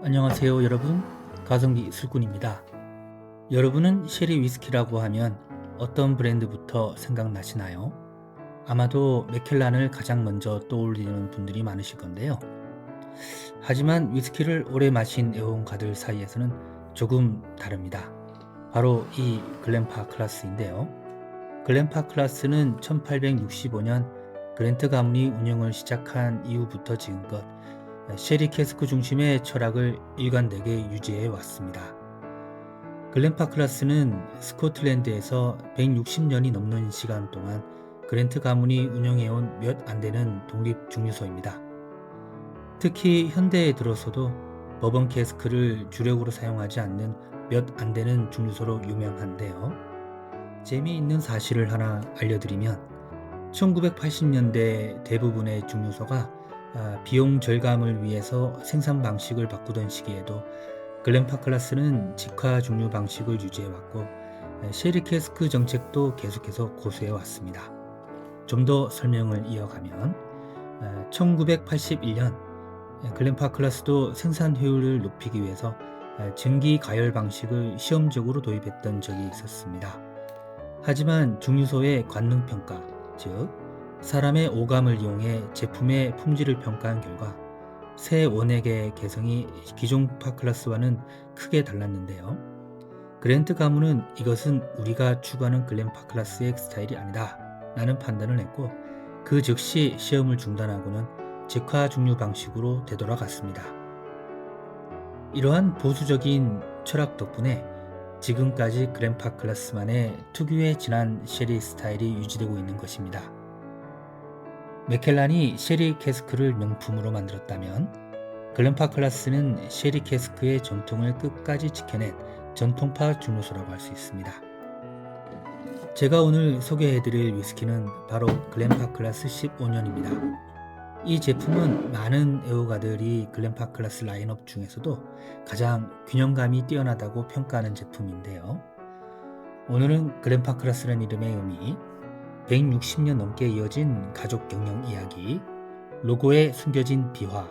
안녕하세요 여러분, 가성비 술꾼입니다. 여러분은 쉐리 위스키라고 하면 어떤 브랜드부터 생각나시나요? 아마도 맥켈란을 가장 먼저 떠올리는 분들이 많으실 건데요. 하지만 위스키를 오래 마신 애호가들 사이에서는 조금 다릅니다. 바로 이 글렌파클라스인데요. 글렌파클라스는 1865년 그랜트 가문이 운영을 시작한 이후부터 지금껏 쉐리 캐스크 중심의 철학을 일관되게 유지해 왔습니다. 글렌파클라스는 스코틀랜드에서 160년이 넘는 시간 동안 그랜트 가문이 운영해온 몇 안되는 독립 중류소입니다. 특히 현대에 들어서도 버번 캐스크를 주력으로 사용하지 않는 몇 안되는 중류소로 유명한데요. 재미있는 사실을 하나 알려드리면 1980년대 대부분의 중류소가 비용 절감을 위해서 생산 방식을 바꾸던 시기에도 글렌파클라스는 직화 중류 방식을 유지해왔고 쉐리 캐스크 정책도 계속해서 고수해왔습니다. 좀 더 설명을 이어가면 1981년 글렌파클라스도 생산 효율을 높이기 위해서 증기 가열 방식을 시험적으로 도입했던 적이 있었습니다. 하지만 중류소의 관능 평가, 즉 사람의 오감을 이용해 제품의 품질을 평가한 결과 새 원액의 개성이 기존 파클라스와는 크게 달랐는데요. 그랜트 가문은 이것은 우리가 추구하는 글렌파클라스의 스타일이 아니다 라는 판단을 했고 그 즉시 시험을 중단하고는 직화 중류 방식으로 되돌아갔습니다. 이러한 보수적인 철학 덕분에 지금까지 글렌파클라스만의 특유의 진한 쉐리 스타일이 유지되고 있는 것입니다. 맥켈란이 쉐리 캐스크를 명품으로 만들었다면 글렌파클라스는 쉐리 캐스크의 전통을 끝까지 지켜낸 전통파 중류소라고 할 수 있습니다. 제가 오늘 소개해드릴 위스키는 바로 글렌파클라스 15년입니다. 이 제품은 많은 애호가들이 글렌파클라스 라인업 중에서도 가장 균형감이 뛰어나다고 평가하는 제품인데요. 오늘은 글렌파클라스라는 이름의 의미, 160년 넘게 이어진 가족 경영 이야기, 로고에 숨겨진 비화,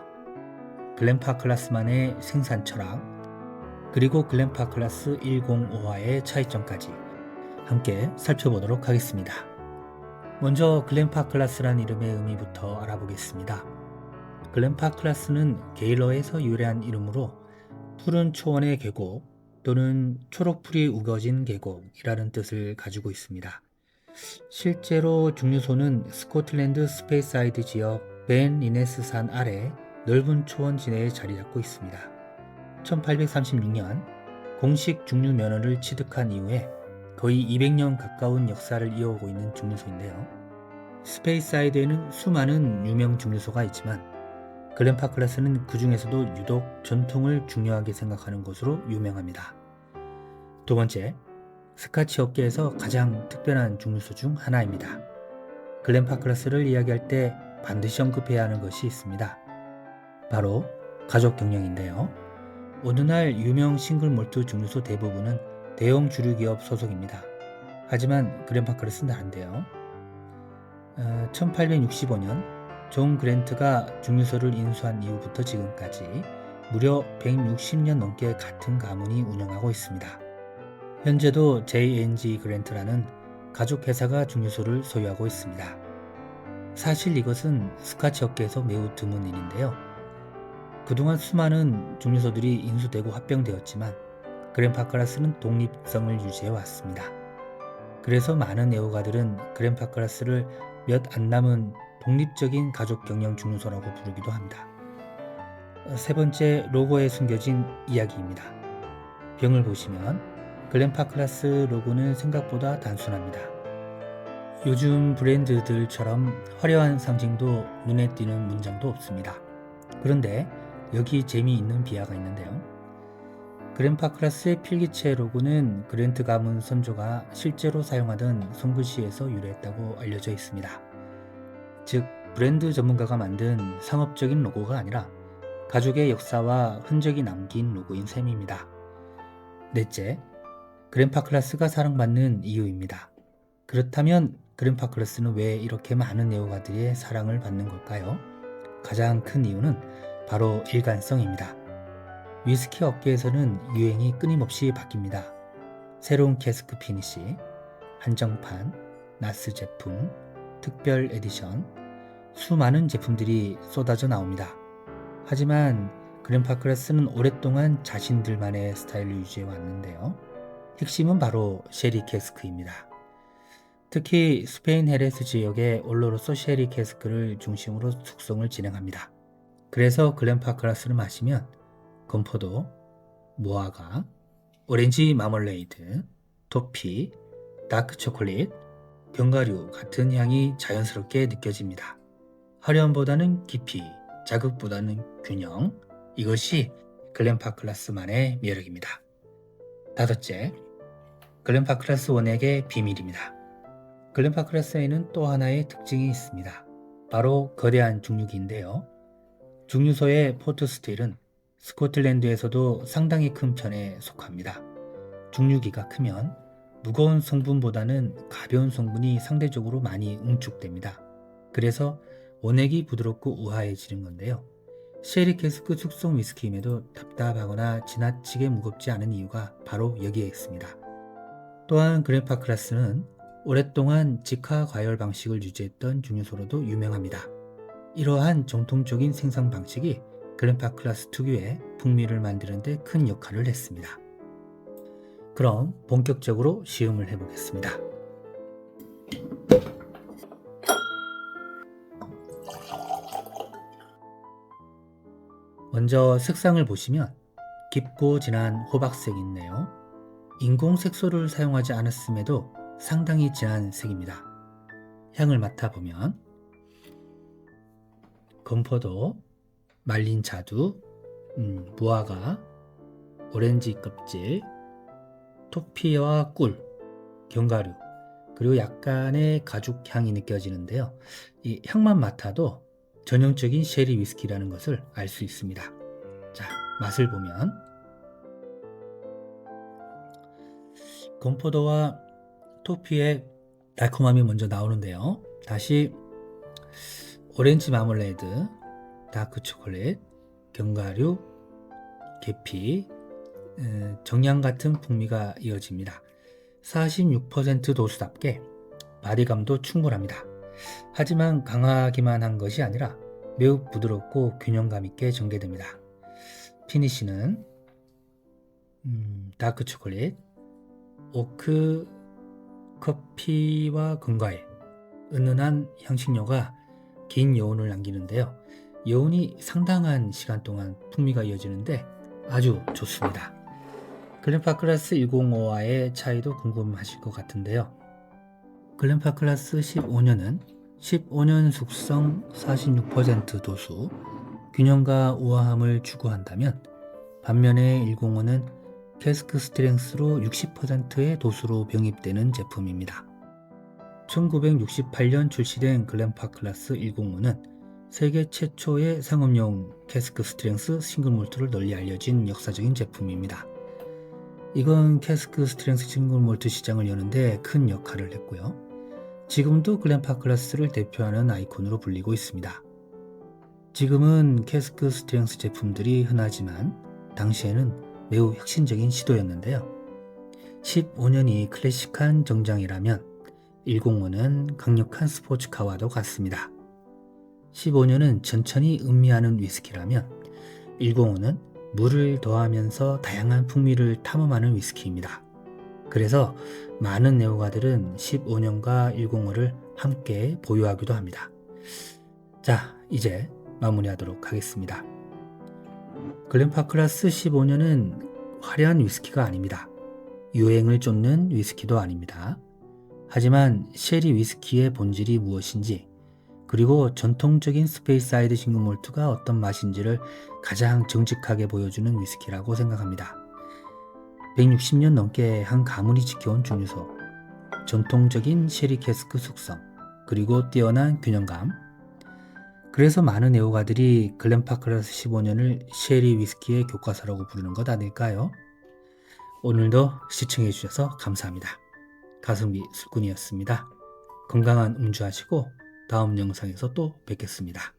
글렌파클라스만의 생산 철학, 그리고 글렌파클라스 105화의 차이점까지 함께 살펴보도록 하겠습니다. 먼저 글렌파클라스란 이름의 의미부터 알아보겠습니다. 글렌파클라스는 게일러에서 유래한 이름으로 푸른 초원의 계곡 또는 초록풀이 우거진 계곡이라는 뜻을 가지고 있습니다. 실제로 중류소는 스코틀랜드 스페이사이드 지역 벤 리네스 산 아래 넓은 초원 지내에 자리 잡고 있습니다. 1836년 공식 중류 면허를 취득한 이후에 거의 200년 가까운 역사를 이어오고 있는 중류소인데요. 스페이사이드에는 수많은 유명 중류소가 있지만 글렌파클라스는 그 중에서도 유독 전통을 중요하게 생각하는 것으로 유명합니다. 두 번째, 스카치 업계에서 가장 특별한 중류소 중 하나입니다. 글렌파클라스를 이야기할 때 반드시 언급해야 하는 것이 있습니다. 바로 가족 경영인데요. 오늘날 유명 싱글 몰트 중류소 대부분은 대형 주류 기업 소속입니다. 하지만 글렌파클라스는 다른데요. 1865년 존 그랜트가 중류소를 인수한 이후부터 지금까지 무려 160년 넘게 같은 가문이 운영하고 있습니다. 현재도 J&G 그랜트라는 가족 회사가 중류소를 소유하고 있습니다. 사실 이것은 스카치 업계에서 매우 드문 일인데요. 그동안 수많은 중류소들이 인수되고 합병되었지만 글렌파클라스는 독립성을 유지해 왔습니다. 그래서 많은 애호가들은 글렌파클라스를 몇 안 남은 독립적인 가족 경영 중류소라고 부르기도 합니다. 세 번째, 로고에 숨겨진 이야기입니다. 병을 보시면 글렌파클라스 로고는 생각보다 단순합니다. 요즘 브랜드들처럼 화려한 상징도 눈에 띄는 문장도 없습니다. 그런데 여기 재미있는 비하가 있는데요. 글렌파클라스의 필기체 로고는 그랜트 가문 선조가 실제로 사용하던 손글씨에서 유래했다고 알려져 있습니다. 즉, 브랜드 전문가가 만든 상업적인 로고가 아니라 가족의 역사와 흔적이 남긴 로고인 셈입니다. 넷째, 글렌파클라스가 사랑받는 이유입니다. 그렇다면 글렌파클라스는 왜 이렇게 많은 애호가들의 사랑을 받는 걸까요? 가장 큰 이유는 바로 일관성입니다. 위스키 업계에서는 유행이 끊임없이 바뀝니다. 새로운 캐스크 피니시, 한정판, 나스 제품, 특별 에디션, 수많은 제품들이 쏟아져 나옵니다. 하지만 글렌파클라스는 오랫동안 자신들만의 스타일을 유지해 왔는데요. 핵심은 바로 쉐리 캐스크입니다. 특히 스페인 헤레스 지역의 올로로소 쉐리 캐스크를 중심으로 숙성을 진행합니다. 그래서 글렌파클라스를 마시면 건포도, 무화과, 오렌지 마멀레이드, 토피, 다크 초콜릿, 견과류 같은 향이 자연스럽게 느껴집니다. 화려함보다는 깊이, 자극보다는 균형, 이것이 글렌파클라스만의 매력입니다. 다섯째, 글렌파클라스 원액의 비밀입니다. 글렌파클라스에는 또 하나의 특징이 있습니다. 바로 거대한 중류기인데요. 중류소의 포트스틸은 스코틀랜드에서도 상당히 큰 편에 속합니다. 중류기가 크면 무거운 성분보다는 가벼운 성분이 상대적으로 많이 응축됩니다. 그래서 원액이 부드럽고 우아해지는 건데요. 쉐리 캐스크 숙성 위스키임에도 답답하거나 지나치게 무겁지 않은 이유가 바로 여기에 있습니다. 또한 글렌파클라스는 오랫동안 직화 과열 방식을 유지했던 중류소로도 유명합니다. 이러한 정통적인 생산 방식이 글렌파클라스 특유의 풍미를 만드는 데 큰 역할을 했습니다. 그럼 본격적으로 시음을 해보겠습니다. 먼저 색상을 보시면 깊고 진한 호박색이 있네요. 인공 색소를 사용하지 않았음에도 상당히 진한 색입니다. 향을 맡아보면 건포도, 말린 자두, 무화과, 오렌지 껍질, 토피와 꿀, 견과류, 그리고 약간의 가죽 향이 느껴지는데요. 이 향만 맡아도 전형적인 쉐리 위스키라는 것을 알 수 있습니다. 자, 맛을 보면 건포도와 토피의 달콤함이 먼저 나오는데요. 다시 오렌지 마멀레이드, 다크 초콜릿, 견과류, 계피, 정향 같은 풍미가 이어집니다. 46% 도수답게 바디감도 충분합니다. 하지만 강하기만 한 것이 아니라 매우 부드럽고 균형감 있게 전개됩니다. 피니쉬는 다크 초콜릿, 오크, 커피와 건과의 은은한 향신료가 긴 여운을 남기는데요. 여운이 상당한 시간 동안 풍미가 이어지는데 아주 좋습니다. 글렌파클라스 105와의 차이도 궁금하실 것 같은데요. 글렌파클라스 15년은 15년 숙성 46% 도수, 균형과 우아함을 추구한다면 반면에 105는 캐스크 스트렝스로 60%의 도수로 병입되는 제품입니다. 1968년 출시된 글렌파클라스 105는 세계 최초의 상업용 캐스크 스트렝스 싱글몰트를 널리 알려진 역사적인 제품입니다. 이건 캐스크 스트렝스 싱글몰트 시장을 여는데 큰 역할을 했고요. 지금도 글렌파클라스를 대표하는 아이콘으로 불리고 있습니다. 지금은 캐스크 스트렝스 제품들이 흔하지만 당시에는 매우 혁신적인 시도였는데요. 15년이 클래식한 정장이라면 105는 강력한 스포츠카와도 같습니다. 15년은 천천히 음미하는 위스키라면 105는 물을 더하면서 다양한 풍미를 탐험하는 위스키입니다. 그래서 많은 애호가들은 15년과 105를 함께 보유하기도 합니다. 자, 이제 마무리하도록 하겠습니다. 글렌파클라스 15년은 화려한 위스키가 아닙니다. 유행을 쫓는 위스키도 아닙니다. 하지만 쉐리 위스키의 본질이 무엇인지, 그리고 전통적인 스페이스사이드 싱글몰트가 어떤 맛인지를 가장 정직하게 보여주는 위스키라고 생각합니다. 160년 넘게 한 가문이 지켜온 중류소, 전통적인 쉐리 캐스크 숙성, 그리고 뛰어난 균형감. 그래서 많은 애호가들이 글렌파클라스 15년을 쉐리 위스키의 교과서라고 부르는 것 아닐까요? 오늘도 시청해주셔서 감사합니다. 가성비 술꾼이었습니다. 건강한 음주하시고 다음 영상에서 또 뵙겠습니다.